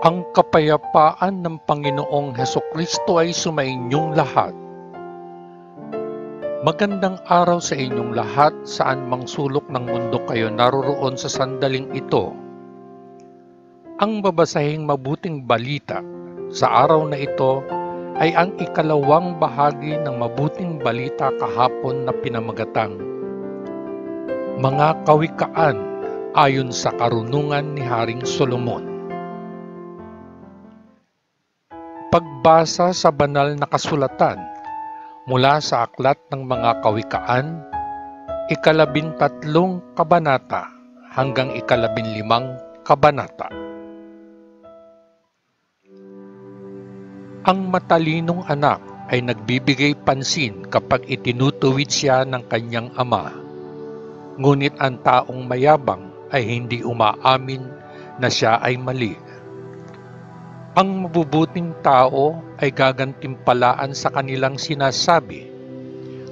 Ang kapayapaan ng Panginoong Hesukristo ay sumainyong lahat. Magandang araw sa inyong lahat saan mang sulok ng mundo kayo naroroon sa sandaling ito. Ang babasahing mabuting balita sa araw na ito ay ang ikalawang bahagi ng mabuting balita kahapon na pinamagatang Mga Kawikaan ayon sa karunungan ni Haring Solomon. Pagbasa sa banal na kasulatan mula sa Aklat ng Mga Kawikaan, 13 kabanata hanggang 15 kabanata. Ang matalinong anak ay nagbibigay pansin kapag itinutuwid siya ng kanyang ama, ngunit ang taong mayabang ay hindi umaamin na siya ay mali. Ang mabubuting tao ay gagantimpalaan sa kanilang sinasabi,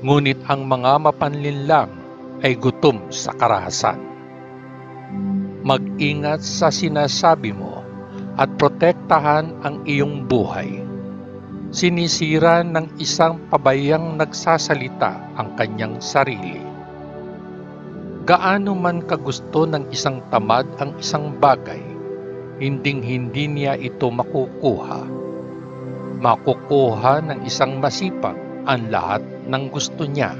ngunit ang mga mapanlinlang ay gutom sa karahasan. Mag-ingat sa sinasabi mo at protektahan ang iyong buhay. Sinisira ng isang pabayang nagsasalita ang kanyang sarili. Gaano man kagusto ng isang tamad ang isang bagay, hinding-hindi niya ito makukuha. Makukuha ng isang masipag ang lahat ng gusto niya.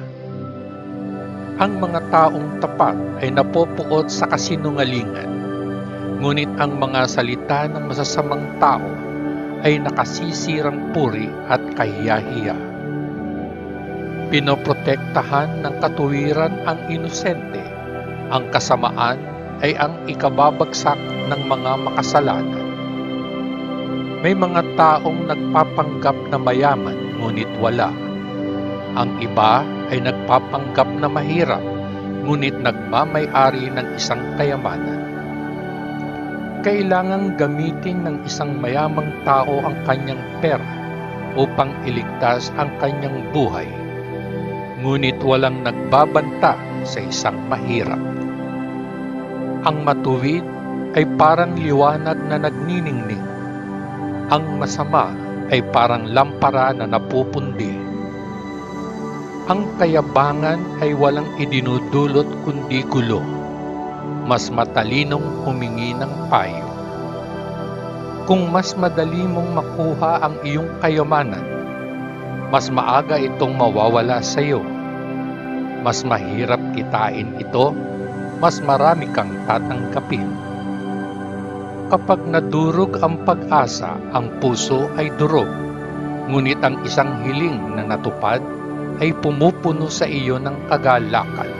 Ang mga taong tapat ay napopuot sa kasinungalingan, ngunit ang mga salita ng masasamang tao ay nakasisirang puri at kahiyahiya. Pinoprotektahan ng katuwiran ang inosente, ang kasamaan ay ang ikababagsak ng mga makasalanan. May mga taong nagpapanggap na mayaman ngunit wala. Ang iba ay nagpapanggap na mahirap ngunit nagmamay-ari ng isang kayamanan. Kailangang gamitin ng isang mayamang tao ang kanyang pera upang iligtas ang kanyang buhay, ngunit walang nagbabanta sa isang mahirap. Ang matuwid ay parang liwanag na nagniningning. Ang masama ay parang lampara na napupundi. Ang kayabangan ay walang idinudulot kundi gulo. Mas matalinong humingi ng payo. Kung mas madali mong makuha ang iyong kayamanan, mas maaga itong mawawala sa iyo. Mas mahirap kitain ito, mas marami kang tatanggapin. Kapag nadurog ang pag-asa, ang puso ay durog, ngunit ang isang hiling na natupad ay pumupuno sa iyo ng kagalakan.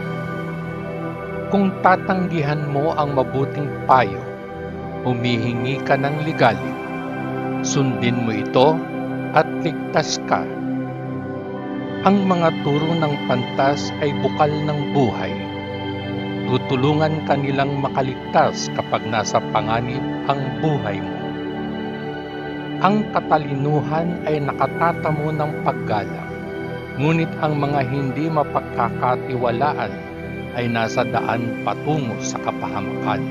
Kung tatanggihan mo ang mabuting payo, humihingi ka ng ligalig, sundin mo ito at ligtas ka. Ang mga turo ng pantas ay bukal ng buhay. Tutulungan kanilang makaligtas kapag nasa panganib ang buhay mo. Ang katalinuhan ay nakatatamo ng paggalang, ngunit ang mga hindi mapagkakatiwalaan ay nasa daan patungo sa kapahamakan.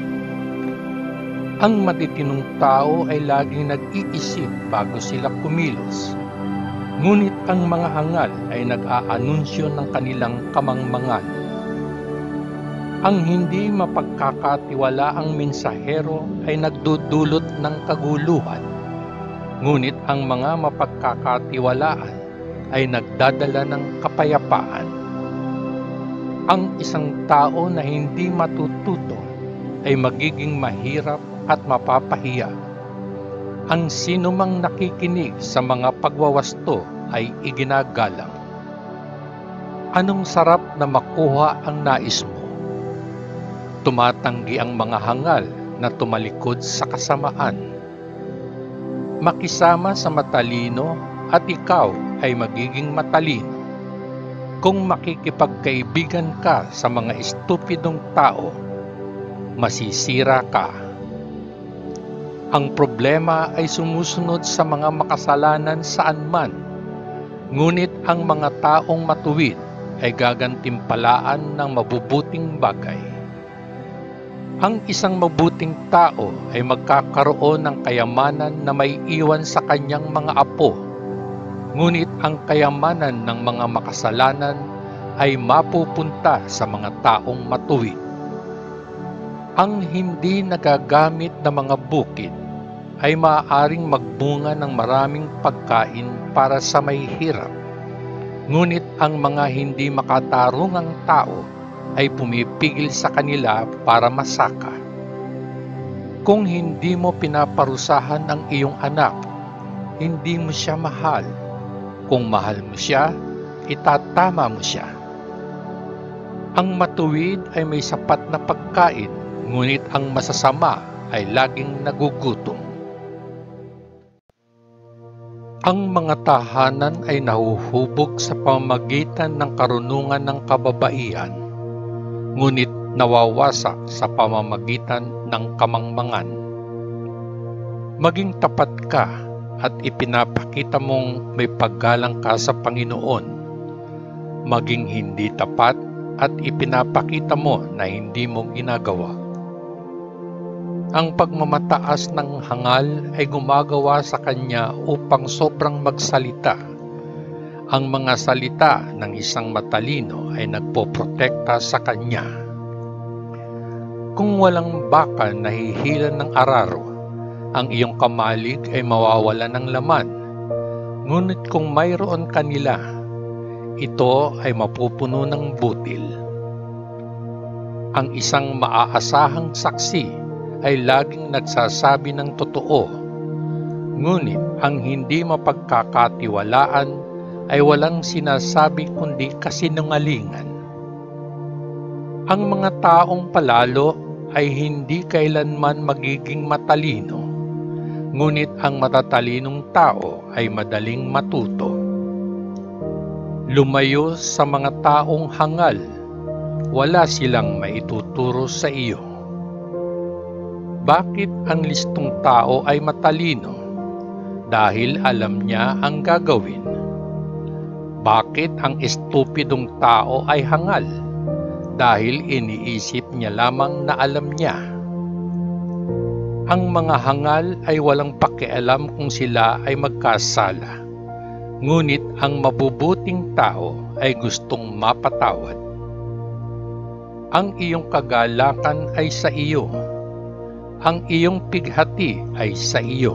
Ang matitinong tao ay laging nag-iisip bago sila kumilos, ngunit ang mga hangal ay nag-aanunsyo ng kanilang kamangmangan. Ang hindi mapagkakatiwalaang mensahero ay nagdudulot ng kaguluhan, ngunit ang mga mapagkakatiwalaan ay nagdadala ng kapayapaan. Ang isang tao na hindi matututo ay magiging mahirap at mapapahiya. Ang sinumang nakikinig sa mga pagwawasto ay iginagalang. Anong sarap na makuha ang nais mo? Tumatanggi ang mga hangal na tumalikod sa kasamaan. Makisama sa matalino at ikaw ay magiging matalino. Kung makikipagkaibigan ka sa mga estupidong tao, masisira ka. Ang problema ay sumusunod sa mga makasalanan saan man, ngunit ang mga taong matuwid ay gagantimpalaan ng mabubuting bagay. Ang isang mabuting tao ay magkakaroon ng kayamanan na may iwan sa kanyang mga apo, ngunit ang kayamanan ng mga makasalanan ay mapupunta sa mga taong matuwid. Ang hindi nagagamit na mga bukid ay maaaring magbunga ng maraming pagkain para sa may hirap, ngunit ang mga hindi makatarungang tao ay pumipigil sa kanila para masaka. Kung hindi mo pinaparusahan ang iyong anak, hindi mo siya mahal. Kung mahal mo siya, itatama mo siya. Ang matuwid ay may sapat na pagkain, ngunit ang masasama ay laging nagugutom. Ang mga tahanan ay nahuhubog sa pamamagitan ng karunungan ng kababaihan, ngunit nawawasak sa pamamagitan ng kamangmangan. Maging tapat ka at ipinapakita mong may paggalang ka sa Panginoon. Maging hindi tapat at ipinapakita mo na hindi mo ginagawa. Ang pagmamataas ng hangal ay gumagawa sa kanya upang sobrang magsalita. Ang mga salita ng isang matalino ay nagpoprotekta sa kanya. Kung walang bakal na hihilan ng araro, ang iyong kamalig ay mawawala ng laman. Ngunit kung mayroon kanila, ito ay mapupuno ng butil. Ang isang maaasahang saksi ay laging nagsasabi ng totoo, ngunit ang hindi mapagkakatiwalaan ay walang sinasabi kundi kasinungalingan. Ang mga taong palalo ay hindi kailanman magiging matalino, ngunit ang matatalinong tao ay madaling matuto. Lumayo sa mga taong hangal, wala silang maituturo sa iyo. Bakit ang listong tao ay matalino? Dahil alam niya ang gagawin. Bakit ang estupidong tao ay hangal? Dahil iniisip niya lamang na alam niya. Ang mga hangal ay walang pakialam kung sila ay magkasala. Ngunit ang mabubuting tao ay gustong mapatawad. Ang iyong kagalakan ay sa iyo. Ang iyong pighati ay sa iyo.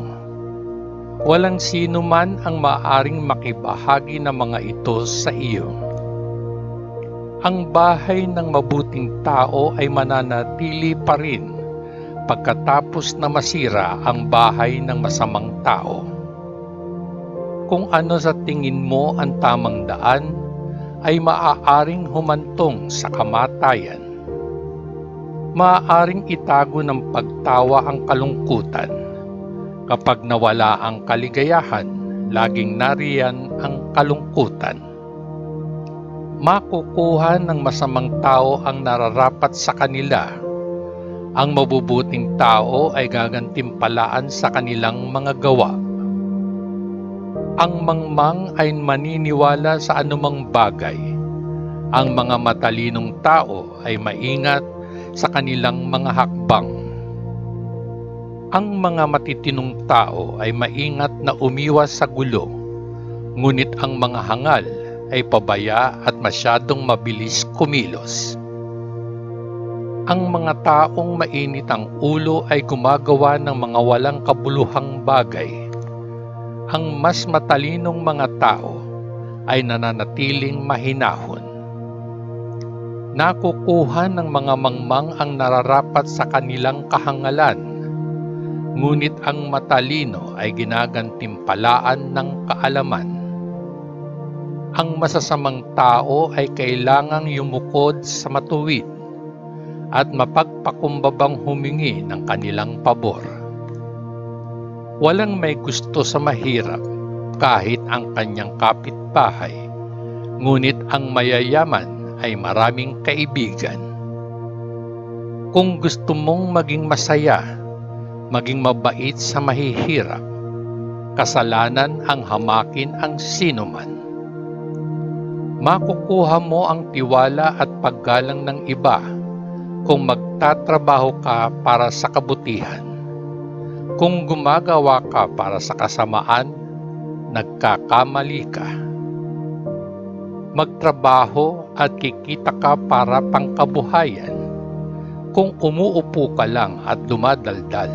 Walang sino man ang maaaring makibahagi ng mga ito sa iyo. Ang bahay ng mabuting tao ay mananatili pa rin pagkatapos na masira ang bahay ng masamang tao. Kung ano sa tingin mo ang tamang daan, ay maaaring humantong sa kamatayan. Maaaring itago ng pagtawa ang kalungkutan. Kapag nawala ang kaligayahan, laging nariyan ang kalungkutan. Makukuha ng masamang tao ang nararapat sa kanila. Ang mabubuting tao ay gagantimpalaan sa kanilang mga gawa. Ang mangmang ay maniniwala sa anumang bagay. Ang mga matalinong tao ay maingat sa kanilang mga hakbang. Ang mga matitinong tao ay maingat na umiwas sa gulo, ngunit ang mga hangal ay pabaya at masyadong mabilis kumilos. Ang mga taong mainit ang ulo ay gumagawa ng mga walang kabuluhang bagay. Ang mas matalinong mga tao ay nananatiling mahinahon. Nakukuha ng mga mangmang ang nararapat sa kanilang kahangalan, ngunit ang matalino ay ginagantimpalaan ng kaalaman. Ang masasamang tao ay kailangang yumukod sa matuwid at mapagpakumbabang humingi ng kanilang pabor. Walang may gusto sa mahirap kahit ang kanyang kapitbahay, ngunit ang mayayaman ay maraming kaibigan. Kung gusto mong maging masaya, maging mabait sa mahihirap, kasalanan ang hamakin ang sinuman. Makukuha mo ang tiwala at paggalang ng iba kung nagtatrabaho ka para sa kabutihan. Kung gumagawa ka para sa kasamaan, nagkakamali ka. Magtrabaho at kikita ka para pangkabuhayan. Kung umuupo ka lang at dumadaldal,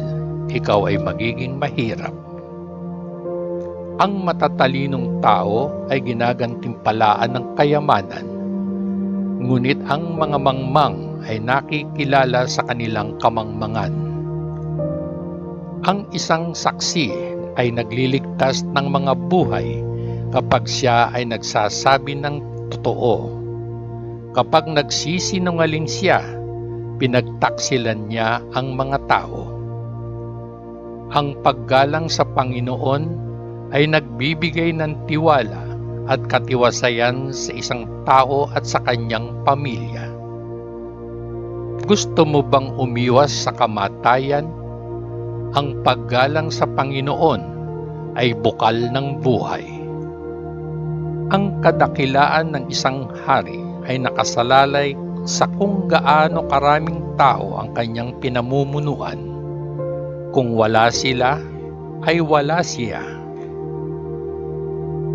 ikaw ay magiging mahirap. Ang matatalinong tao ay ginagantimpalaan ng kayamanan, ngunit ang mga mangmang ay nakikilala sa kanilang kamangmangan. Ang isang saksi ay nagliligtas ng mga buhay kapag siya ay nagsasabi ng totoo. Kapag nagsisinungaling siya, pinagtaksilan niya ang mga tao. Ang paggalang sa Panginoon ay nagbibigay ng tiwala at katiwasayan sa isang tao at sa kanyang pamilya. Gusto mo bang umiwas sa kamatayan? Ang paggalang sa Panginoon ay bukal ng buhay. Ang kadakilaan ng isang hari ay nakasalalay sa kung gaano karaming tao ang kanyang pinamumunuan. Kung wala sila, ay wala siya.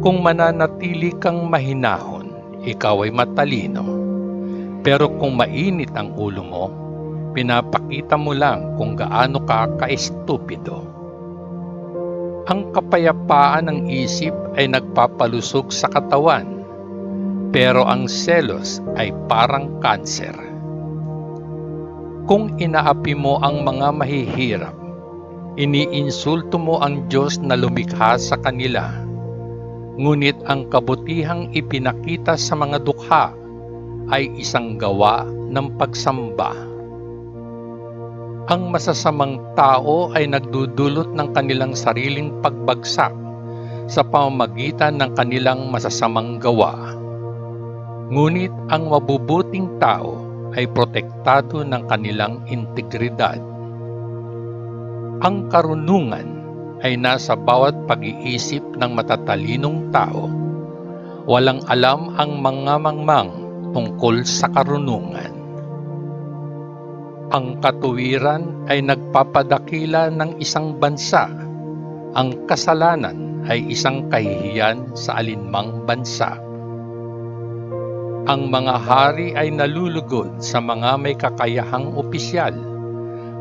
Kung mananatili kang mahinahon, ikaw ay matalino. Pero kung mainit ang ulo mo, pinapakita mo lang kung gaano ka ka-estupido. Ang kapayapaan ng isip ay nagpapalusog sa katawan, pero ang selos ay parang kanser. Kung inaapi mo ang mga mahihirap, iniinsulto mo ang Diyos na lumikha sa kanila. Ngunit ang kabutihang ipinakita sa mga dukha ay isang gawa ng pagsamba. Ang masasamang tao ay nagdudulot ng kanilang sariling pagbagsak sa pamamagitan ng kanilang masasamang gawa. Ngunit ang mabubuting tao ay protektado ng kanilang integridad. Ang karunungan ay nasa bawat pag-iisip ng matatalinong tao. Walang alam ang mga mangmang tungkol sa karunungan. Ang katuwiran ay nagpapadakila ng isang bansa. Ang kasalanan ay isang kahihiyan sa alinmang bansa. Ang mga hari ay nalulugod sa mga may kakayahang opisyal,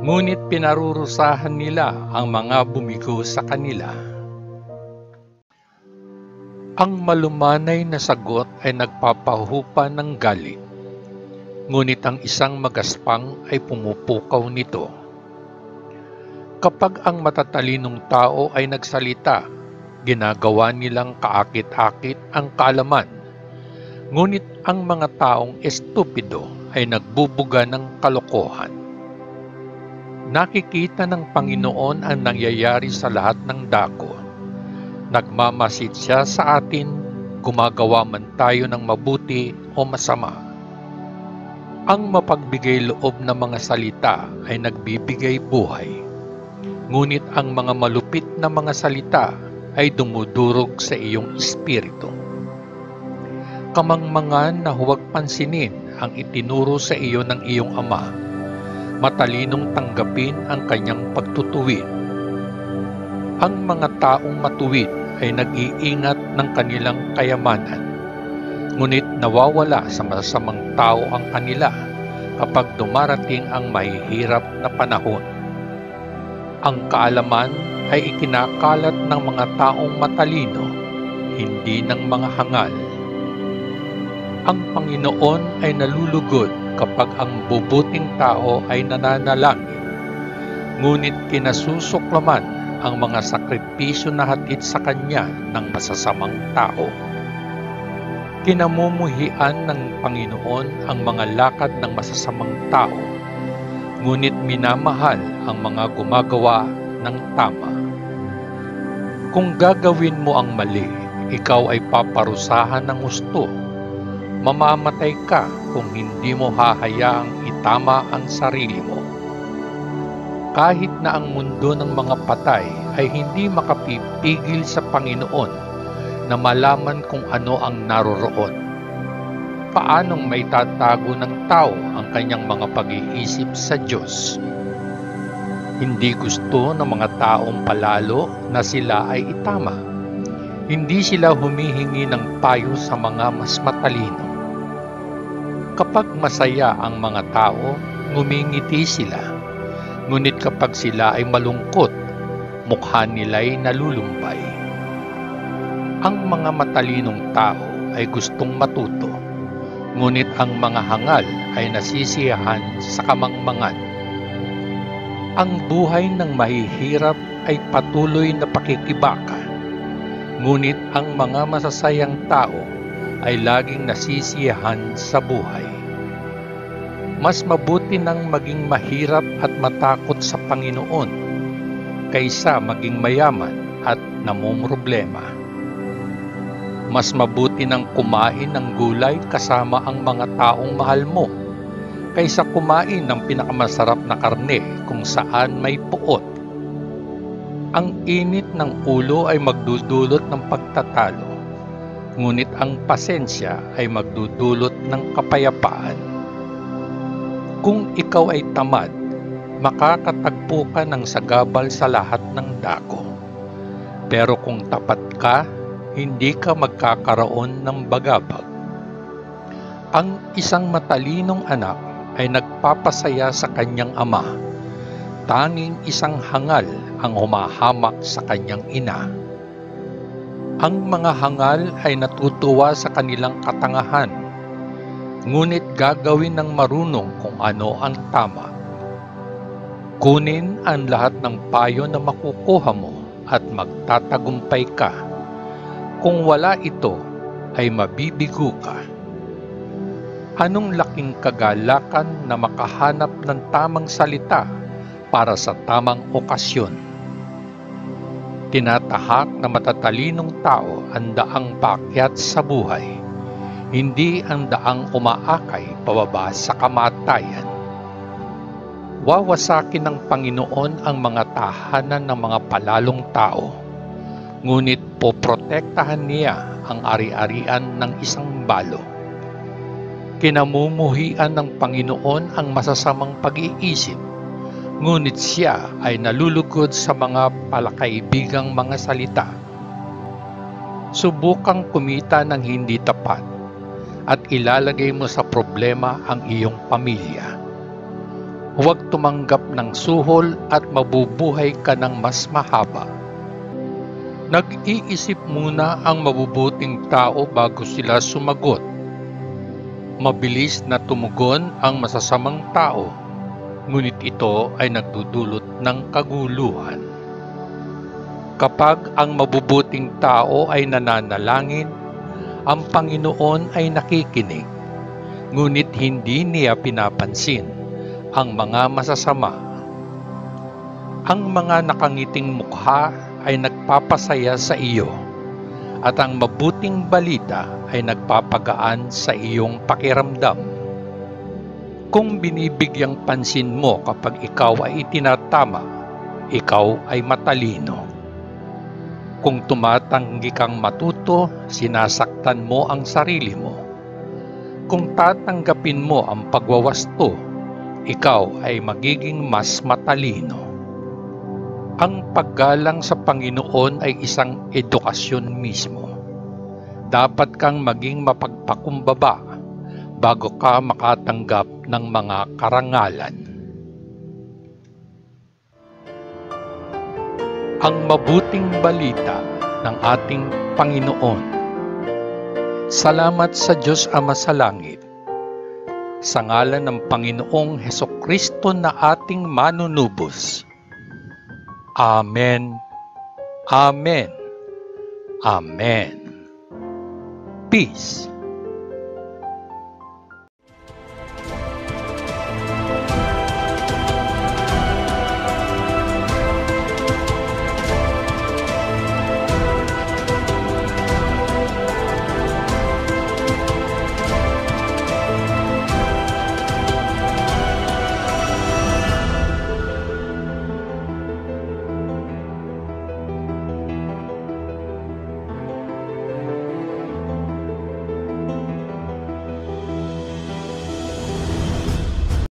ngunit pinarurusahan nila ang mga bumigo sa kanila. Ang malumanay na sagot ay nagpapahupa ng galit, ngunit ang isang magaspang ay pumupukaw nito. Kapag ang matatalinong tao ay nagsalita, ginagawa nilang kaakit-akit ang kaalaman, ngunit ang mga taong estupido ay nagbubuga ng kalokohan. Nakikita ng Panginoon ang nangyayari sa lahat ng dako. Nagmamasid siya sa atin, gumagawa man tayo ng mabuti o masama. Ang mapagbigay loob na mga salita ay nagbibigay buhay, ngunit ang mga malupit na mga salita ay dumudurog sa iyong espiritu. Kamangmangan na huwag pansinin ang itinuro sa iyo ng iyong ama. Matalinong tanggapin ang kanyang pagtutuwid. Ang mga taong matuwid ay nag-iingat ng kanilang kayamanan, ngunit nawawala sa masasamang tao ang kanila kapag dumarating ang mahihirap na panahon. Ang kaalaman ay ikinakalat ng mga taong matalino, hindi ng mga hangal. Ang Panginoon ay nalulugod kapag ang bubuting tao ay nananalangin, ngunit kinasusuklaman ang mga sakripisyo na hatid sa kanya ng masasamang tao. Kinamumuhian ng Panginoon ang mga lakad ng masasamang tao, ngunit minamahal ang mga gumagawa ng tama. Kung gagawin mo ang mali, ikaw ay paparusahan ng husto. Mamamatay ka kung hindi mo hahayaang itama ang sarili mo. Kahit na ang mundo ng mga patay ay hindi makapipigil sa Panginoon na malaman kung ano ang naroroon. paanong may tatago ng tao ang kanyang mga pag-iisip sa Diyos? Hindi gusto ng mga taong palalo na sila ay itama. Hindi sila humihingi ng payo sa mga mas matalino. Kapag masaya ang mga tao, ngumingiti sila. Ngunit kapag sila ay malungkot, mukha nila'y nalulumbay. Ang mga matalinong tao ay gustong matuto, ngunit ang mga hangal ay nasisiyahan sa kamangmangan. Ang buhay ng mahihirap ay patuloy na pakikibaka, ngunit ang mga masasayang tao ay laging nasisiyahan sa buhay. Mas mabuti nang maging mahirap at matakot sa Panginoon kaysa maging mayaman at namomroblema. Mas mabuti nang kumain ng gulay kasama ang mga taong mahal mo kaysa kumain ng pinakamasarap na karne kung saan may puot. Ang init ng ulo ay magdudulot ng pagtatalo, ngunit ang pasensya ay magdudulot ng kapayapaan. Kung ikaw ay tamad, makakatagpo ka ng sagabal sa lahat ng dako. Pero kung tapat ka, hindi ka magkakaroon ng bagabag. Ang isang matalinong anak ay nagpapasaya sa kanyang ama. Tanging isang hangal ang humahamak sa kanyang ina. Ang mga hangal ay natutuwa sa kanilang katangahan, ngunit gagawin ng marunong kung ano ang tama. Kunin ang lahat ng payo na makukuha mo at magtatagumpay ka. Kung wala ito, ay mabibigo ka. Anong laking kagalakan na makahanap ng tamang salita para sa tamang okasyon. Tinatahak na matatalinong tao ang daang paakyat sa buhay, hindi ang daang umaakay pababa sa kamatayan. Wawasakin ng Panginoon ang mga tahanan ng mga palalong tao, ngunit poprotektahan niya ang ari-arian ng isang balo. Kinamumuhian ng Panginoon ang masasamang pag-iisip, ngunit siya ay nalulugod sa mga palakaibigang mga salita. Subukang kumita ng hindi tapat at ilalagay mo sa problema ang iyong pamilya. Huwag tumanggap ng suhol at mabubuhay ka ng mas mahaba. Nag-iisip muna ang mabubuting tao bago sila sumagot. Mabilis na tumugon ang masasamang tao, ngunit ito ay nagdudulot ng kaguluhan. Kapag ang mabubuting tao ay nananalangin, ang Panginoon ay nakikinig, ngunit hindi niya pinapansin ang mga masasama. Ang mga nakangiting mukha ay nagpapasaya sa iyo, at ang mabuting balita ay nagpapagaan sa iyong pakiramdam. Kung binibigyang pansin mo kapag ikaw ay itinatama, ikaw ay matalino. Kung tumatanggi kang matuto, sinasaktan mo ang sarili mo. Kung tatanggapin mo ang pagwawasto, ikaw ay magiging mas matalino. Ang paggalang sa Panginoon ay isang edukasyon mismo. Dapat kang maging mapagpakumbaba bago ka makatanggap ng mga karangalan. Ang mabuting balita ng ating Panginoon. Salamat sa Diyos Ama sa langit. Sa ngalan ng Panginoong Hesukristo na ating manunubos. Amen. Amen. Amen. Peace.